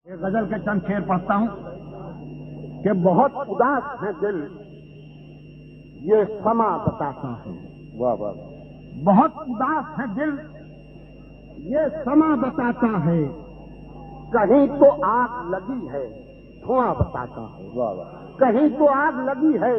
ایک غزل کے چند شعر پڑھتا ہوں کہ بہت اداس ہے دل یہ سما بتاتا ہے. واہ واہ. بہت اداس ہے دل یہ سما بتاتا ہے. کہیں تو آگ لگی ہے دھواں بتاتا ہے. واہ واہ. کہیں تو آگ لگی ہے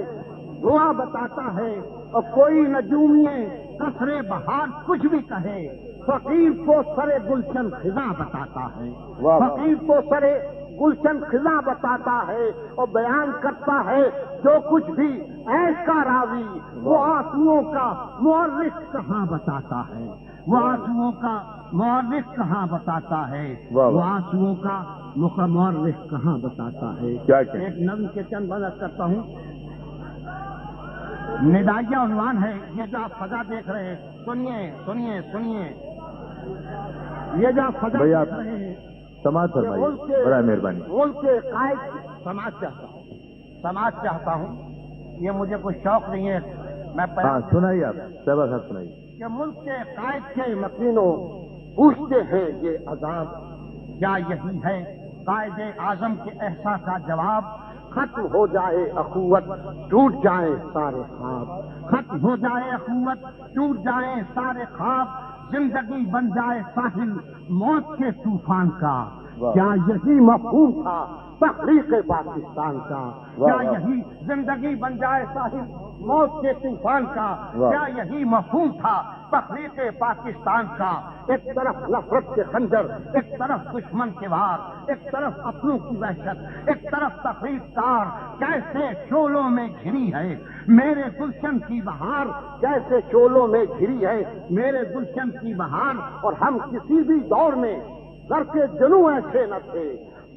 دھواں بتاتا ہے. اور کوئی نجومیے کثرے بہار کچھ بھی کہے فقیر کو سرے گلشن خزاں بتاتا ہے. واہ واہ. فقیر کو سرے گلشن خزاں بتاتا ہے اور بیان کرتا ہے جو کچھ بھی عیش کا راوی وہ آنسوؤں کا مورخ کہاں بتاتا ہے. وہ آنسوؤں کا مورخ کہاں بتاتا ہے. وہ آنسوؤں کا مورخ کہاں بتاتا ہے. ایک نظم کے چند وضاحت کرتا ہوں. ندائیہ عنوان ہے یہ جو آپ فضا دیکھ رہے ہیں. سنیے سنیے سنیے یہ جو آپ فضا دیکھ رہے ہیں سماج فرمائیے برائے مہربانی. ملک کے قائد سماج چاہتا ہوں. سماج چاہتا ہوں. یہ مجھے کوئی شوق نہیں ہے. میں سنائیے آپ صاحبہ صاحب سنائیے کہ ملک کے قائد کے مکینوں پوچھتے ہیں یہ عذاب کیا یہی ہے قائد اعظم کے احساس کا جواب. ختم ہو جائے اخوت ٹوٹ جائیں سارے خواب. ختم ہو جائے اخوت ٹوٹ جائیں سارے خواب. زندگی بن جائے ساحل موت کے طوفان کا. کیا یہی مفہوم تھا تخلیق پاکستان کا. کیا یہی زندگی بن جائے ساحل موت کے طوفان کا. کیا یہی مفہوم تھا تخلیق پاکستان کا. ایک طرف نفرت کے خنجر ایک طرف دشمن کے وار. ایک طرف اپنوں کی وحشت ایک طرف تفریح کار. کیسے شعلوں میں گھری ہے میرے گلشن کی بہار. کیسے شعلوں میں گھری ہے میرے گلشن کی بہار. اور ہم کسی بھی دور میں گھر کے جنوں ایسے نہ تھے.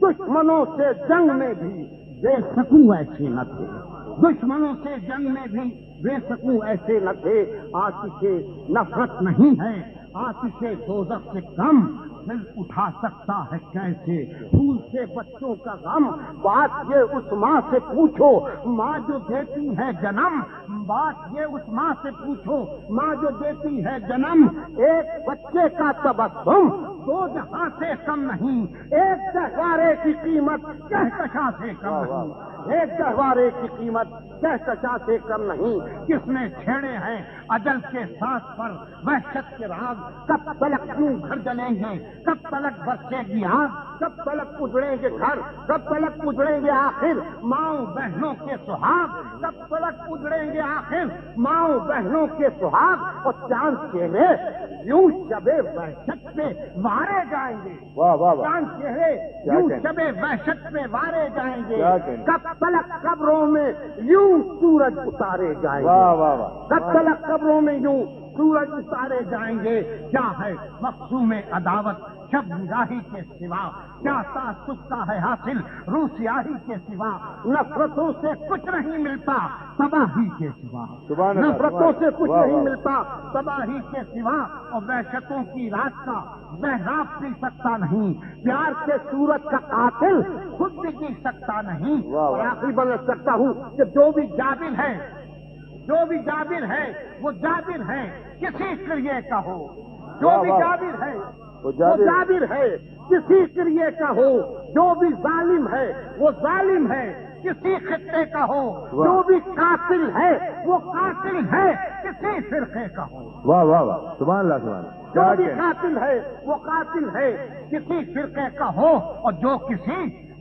دشمنوں سے جنگ میں بھی بے سکوں ایسے نہ تھے. دشمنوں سے جنگ میں بھی بے سکوں ایسے نہ تھے. آتش نفرت نہیں ہے آتش دوزخ سے کم. دل اٹھا سکتا ہے کیسے پھول سے بچوں کا غم. بات یہ اس ماں سے پوچھو ماں جو دیتی ہے جنم. بات یہ اس ماں سے پوچھو ماں جو دیتی ہے جنم. ایک بچے کا تبسم دو جہاں سے کم نہیں. ایک گہوارے کی قیمت کہکشاں سے کم نہیں. ایک گہوارے کی قیمت کہکشاں سے کم نہیں. کس نے چھیڑے ہیں اجل کے سانس پر وحشت کے راز. کب تلک کیوں گھر جلیں گے کب تلک برسے گی آگ. کب تلک اجڑیں گے گھر کب تلک اجڑیں گے آخر ماؤں بہنوں کے سہاگ. کب تلک اجڑیں گے آخر ماؤں بہنوں کے سہاگ. اور چاند چہرے یوں شبے وحشت پہ وارے جائیں گے. چاند چہرے یوں شبے وحشت پہ وارے جائیں گے. کب تلک قبروں میں یوں سورج اتارے جائیں گے. کب تلک قبروں میں یوں سورج اتارے جائیں گے. کیا ہے مقصوم عداوت شب نگاہی کے سوا. کیا تعصب کا ہے حاصل روح سیاہی کے سوا. نفرتوں سے کچھ نہیں ملتا تباہی کے سوا. نفرتوں سے کچھ نہیں ملتا تباہی کے سوا. اور وحشتوں کی رات کا محراب پی سکتا نہیں. پیار کے سورج کا قاتل خود بھی جی سکتا نہیں. اور آخری بات کرتا ہوں کہ جو بھی جابر ہے جو بھی جابر ہے وہ جابر ہے کسی کریے کا ہو. جو بھی جابر ہے وہ جابر ہے کسی کریے کا ہو. جو بھی ظالم ہے وہ ظالم ہے کسی خطے کا ہو. جو بھی قاتل ہے وہ قاتل ہے کسی فرقے کا ہو. واہ واہ واہ سبحان اللہ سبحان اللہ. جو بھی قاتل ہے وہ قاتل ہے کسی فرقے کا ہو. اور جو کسی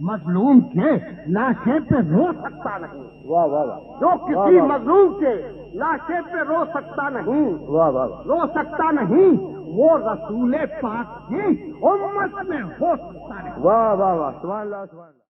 مظلوم کے لاشے پہ رو سکتا نہیں. واہ واہ واہ. جو کسی مظلوم کے لاشے پہ رو سکتا نہیں. واہ واہ. رو سکتا نہیں وہ رسول پاک کی امت میں ہو سکتا نہیں. واہ واہ واہ سبحان اللہ سبحان اللہ.